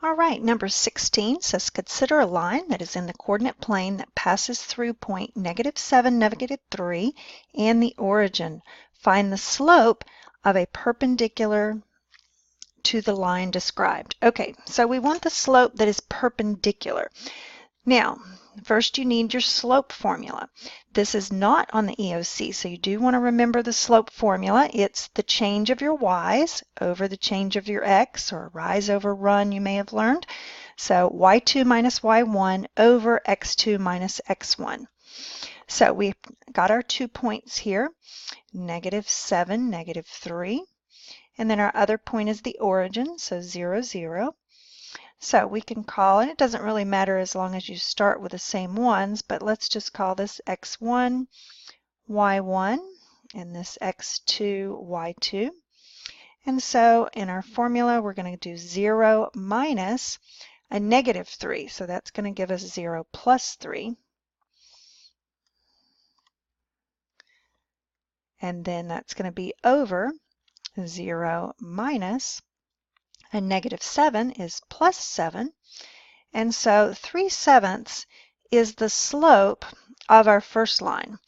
All right, number 16 says consider a line that is in the coordinate plane that passes through point -7, -3, and the origin. Find the slope of a perpendicular to the line described. Okay, so we want the slope that is perpendicular. Now, first you need your slope formula. This is not on the EOC, so you do want to remember the slope formula. It's the change of your y's over the change of your x, or rise over run you may have learned. So y2 minus y1 over x2 minus x1. So we got our 2 points here, -7, -3. And then our other point is the origin, so 0, 0. So we can call, and it doesn't really matter as long as you start with the same ones, but let's just call this x1, y1, and this x2, y2. And so in our formula, we're going to do 0 minus a -3. So that's going to give us 0 plus 3. And then that's going to be over 0 minus a -7 is plus 7. And so 3/7 is the slope of our first line.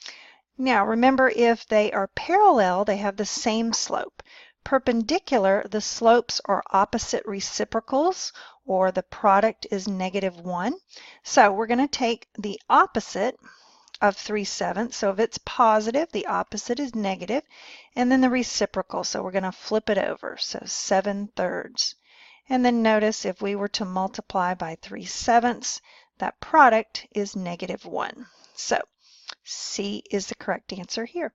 Now remember, if they are parallel, they have the same slope. Perpendicular, the slopes are opposite reciprocals, or the product is -1. So we're going to take the opposite of 3/7. So if it's positive, the opposite is negative, and then the reciprocal. So we're going to flip it over. So 7/3. And then notice if we were to multiply by 3/7, that product is -1. So C is the correct answer here.